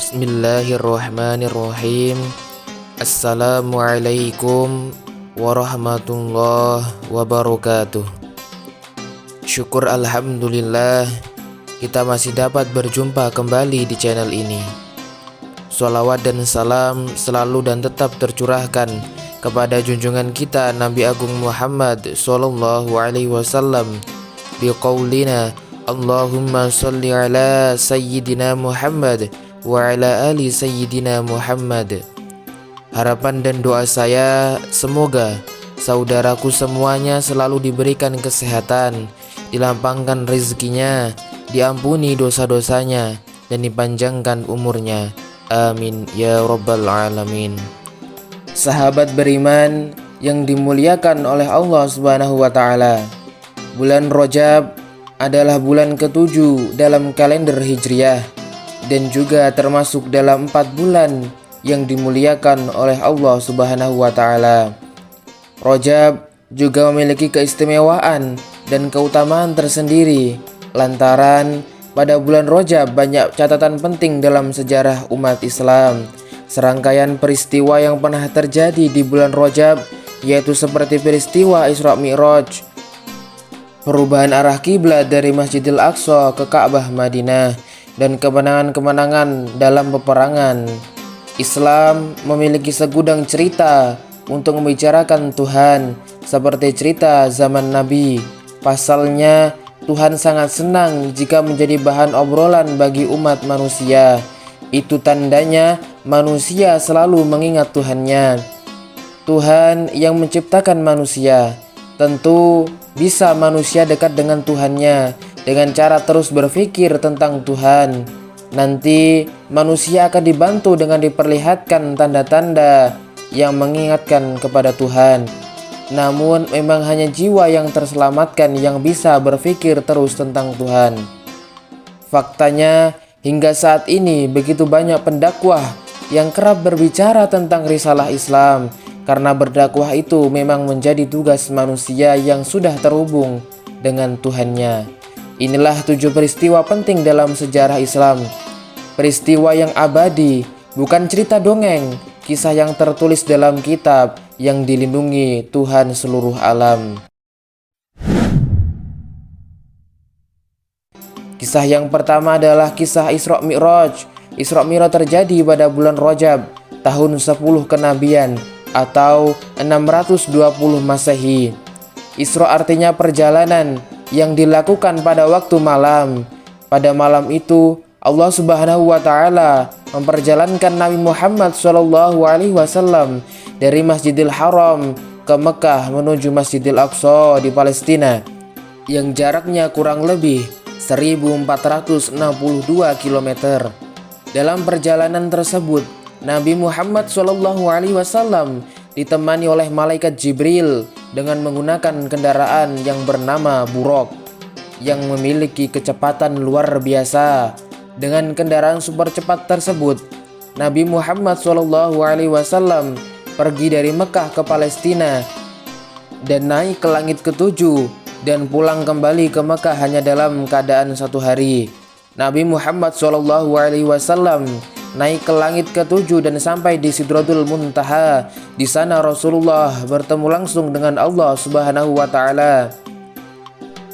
Bismillahirrahmanirrahim. Assalamualaikum warahmatullahi wabarakatuh. Syukur alhamdulillah kita masih dapat berjumpa kembali di channel ini. Sholawat dan salam selalu dan tetap tercurahkan kepada junjungan kita Nabi Agung Muhammad sallallahu alaihi wasallam biqaulina Allahumma sholli ala sayyidina Muhammad wa ala ali sayyidina Muhammad. Harapan dan doa saya semoga saudaraku semuanya selalu diberikan kesehatan, dilapangkan rezekinya, diampuni dosa-dosanya, dan dipanjangkan umurnya. Amin ya rabbal alamin. Sahabat beriman yang dimuliakan oleh Allah Subhanahu wa taala, bulan Rajab adalah bulan ke-7 dalam kalender Hijriah dan juga termasuk dalam 4 bulan yang dimuliakan oleh Allah Subhanahu wa taala. Rajab juga memiliki keistimewaan dan keutamaan tersendiri lantaran pada bulan Rajab banyak catatan penting dalam sejarah umat Islam. Serangkaian peristiwa yang pernah terjadi di bulan Rajab yaitu seperti peristiwa Isra Mi'raj, perubahan arah kiblat dari Masjidil Aqsa ke Ka'bah Madinah, dan kemenangan-kemenangan dalam peperangan. Islam memiliki segudang cerita untuk membicarakan Tuhan, seperti cerita zaman Nabi. Pasalnya, Tuhan sangat senang jika menjadi bahan obrolan bagi umat manusia. Itu tandanya manusia selalu mengingat Tuhannya. Tuhan yang menciptakan manusia, tentu bisa manusia dekat dengan Tuhannya dengan cara terus berpikir tentang Tuhan. Nanti manusia akan dibantu dengan diperlihatkan tanda-tanda yang mengingatkan kepada Tuhan. Namun memang hanya jiwa yang terselamatkan yang bisa berpikir terus tentang Tuhan. Faktanya hingga saat ini begitu banyak pendakwah yang kerap berbicara tentang risalah Islam, karena berdakwah itu memang menjadi tugas manusia yang sudah terhubung dengan Tuhannya. Inilah 7 peristiwa penting dalam sejarah Islam. Peristiwa yang abadi, bukan cerita dongeng, kisah yang tertulis dalam kitab yang dilindungi Tuhan seluruh alam. Kisah yang pertama adalah kisah Isra Mi'raj. Isra Mi'raj terjadi pada bulan Rajab, tahun 10 kenabian atau 620 Masehi. Isra artinya perjalanan yang dilakukan pada waktu malam. Pada malam itu Allah Subhanahu wa taala memperjalankan Nabi Muhammad sallallahu alaihi wasallam dari Masjidil Haram ke Mekah menuju Masjidil Aqsa di Palestina yang jaraknya kurang lebih 1462 km. Dalam perjalanan tersebut, Nabi Muhammad sallallahu alaihi wasallam ditemani oleh malaikat Jibril dengan menggunakan kendaraan yang bernama Buraq yang memiliki kecepatan luar biasa. Dengan kendaraan super cepat tersebut, Nabi Muhammad SAW pergi dari Mekah ke Palestina dan naik ke langit ke-7 dan pulang kembali ke Mekah hanya dalam keadaan 1 hari. Nabi Muhammad SAW naik ke langit ke-7 dan sampai di Sidratul Muntaha. Di sana Rasulullah bertemu langsung dengan Allah Subhanahu wa taala.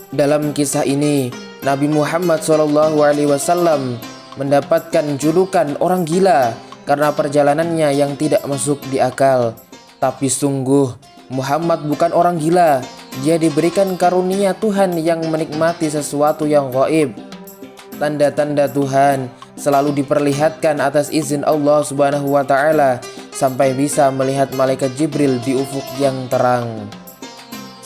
Dalam kisah ini, Nabi Muhammad SAW mendapatkan julukan orang gila karena perjalanannya yang tidak masuk di akal. Tapi sungguh Muhammad bukan orang gila. Dia diberikan karunia Tuhan yang menikmati sesuatu yang gaib. Tanda-tanda Tuhan selalu diperlihatkan atas izin Allah Subhanahu wa taala sampai bisa melihat malaikat Jibril di ufuk yang terang.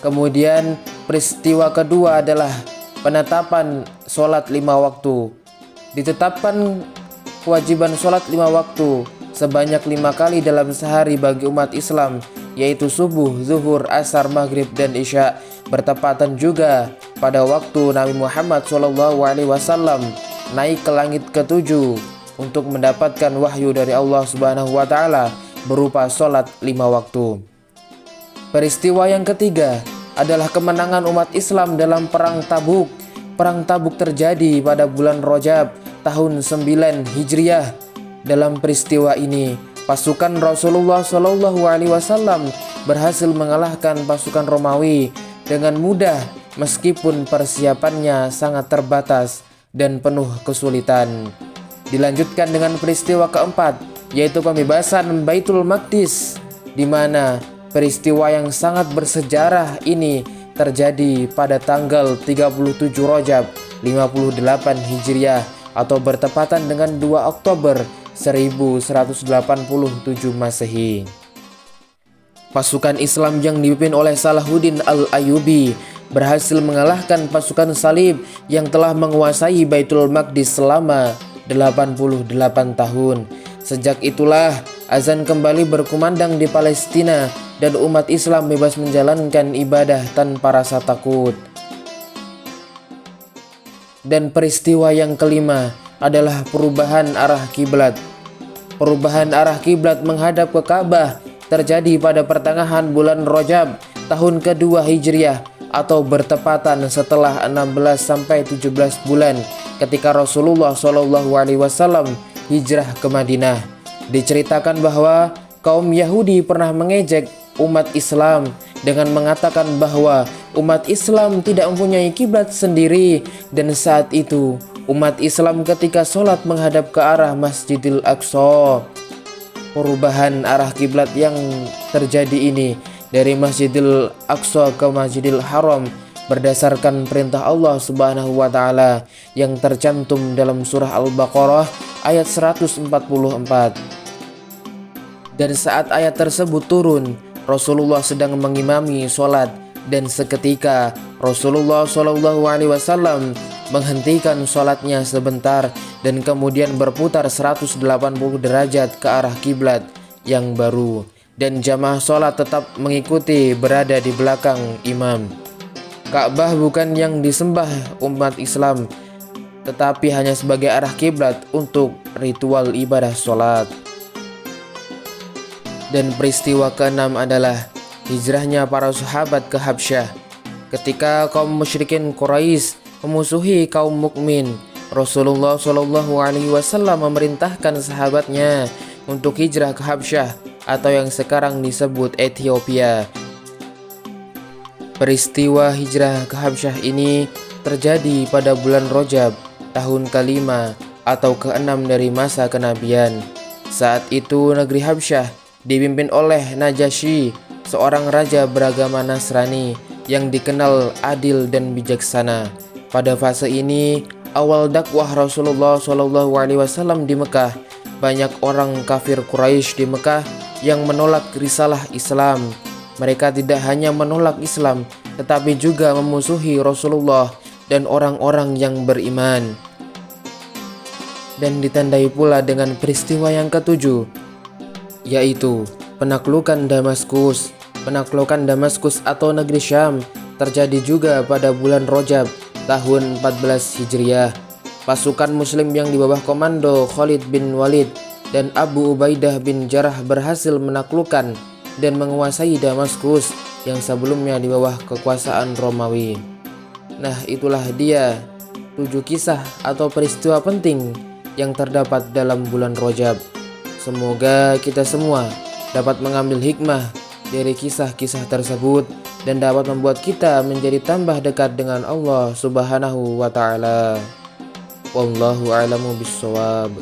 Kemudian peristiwa kedua adalah penetapan sholat 5 waktu. Ditetapkan kewajiban sholat 5 waktu sebanyak 5 kali dalam sehari bagi umat Islam, yaitu subuh, zuhur, asar, maghrib, dan isya. Bertepatan juga pada waktu Nabi Muhammad SAW naik ke langit ke-7 untuk mendapatkan wahyu dari Allah Subhanahu wa taala berupa sholat 5 waktu. Peristiwa yang ketiga adalah kemenangan umat Islam dalam perang Tabuk. Perang Tabuk terjadi pada bulan Rajab tahun 9 Hijriah. Dalam peristiwa ini, pasukan Rasulullah Shallallahu Alaihi Wasallam berhasil mengalahkan pasukan Romawi dengan mudah meskipun persiapannya sangat terbatas dan penuh kesulitan. Dilanjutkan dengan peristiwa keempat, yaitu pembebasan Baitul Maqdis, di mana peristiwa yang sangat bersejarah ini terjadi pada tanggal 37 Rajab 58 Hijriah atau bertepatan dengan 2 Oktober 1187 Masehi. Pasukan Islam yang dipimpin oleh Salahuddin Al-Ayyubi berhasil mengalahkan pasukan Salib yang telah menguasai Baitul Maqdis selama 88 tahun. Sejak itulah azan kembali berkumandang di Palestina dan umat Islam bebas menjalankan ibadah tanpa rasa takut. Dan peristiwa yang kelima adalah perubahan arah kiblat. Perubahan arah kiblat menghadap ke Ka'bah terjadi pada pertengahan bulan Rajab tahun kedua Hijriah atau bertepatan setelah 16 sampai 17 bulan ketika Rasulullah Shallallahu Alaihi Wasallam hijrah ke Madinah. Diceritakan bahwa kaum Yahudi pernah mengejek umat Islam dengan mengatakan bahwa umat Islam tidak mempunyai kiblat sendiri, dan saat itu umat Islam ketika sholat menghadap ke arah Masjidil Aqsa. Perubahan arah kiblat yang terjadi ini dari Masjidil Aqsa ke Masjidil Haram berdasarkan perintah Allah Subhanahu wa taala yang tercantum dalam surah Al-Baqarah ayat 144. Dan saat ayat tersebut turun, Rasulullah sedang mengimami sholat, dan seketika Rasulullah Shallallahu Alaihi Wasallam menghentikan sholatnya sebentar dan kemudian berputar 180 derajat ke arah kiblat yang baru, dan jamaah sholat tetap mengikuti berada di belakang imam. Ka'bah bukan yang disembah umat Islam, tetapi hanya sebagai arah kiblat untuk ritual ibadah sholat. Dan peristiwa keenam adalah hijrahnya para sahabat ke Habsyah. Ketika kaum musyrikin Quraisy memusuhi kaum mukmin, Rasulullah Shallallahu Alaihi Wasallam memerintahkan sahabatnya untuk hijrah ke Habsyah atau yang sekarang disebut Ethiopia. Peristiwa hijrah ke Habsyah ini terjadi pada bulan Rajab tahun ke-5 atau ke-6 dari masa kenabian. Saat itu negeri Habsyah dipimpin oleh Najasyi, seorang raja beragama Nasrani yang dikenal adil dan bijaksana. Pada fase ini, awal dakwah Rasulullah Shallallahu Alaihi Wasallam di Mekah, banyak orang kafir Quraisy di Mekah yang menolak risalah Islam. Mereka tidak hanya menolak Islam, tetapi juga memusuhi Rasulullah dan orang-orang yang beriman. Dan ditandai pula dengan peristiwa yang ketujuh, yaitu penaklukan Damaskus. Penaklukan Damaskus atau negeri Syam terjadi juga pada bulan Rajab tahun 14 Hijriah. Pasukan muslim yang di bawah komando Khalid bin Walid dan Abu Ubaidah bin Jarrah berhasil menaklukkan dan menguasai Damaskus yang sebelumnya di bawah kekuasaan Romawi. Nah, itulah dia 7 kisah atau peristiwa penting yang terdapat dalam bulan Rajab. Semoga kita semua dapat mengambil hikmah dari kisah-kisah tersebut dan dapat membuat kita menjadi tambah dekat dengan Allah Subhanahu wa taala. Wallahu a'lamu bissawab.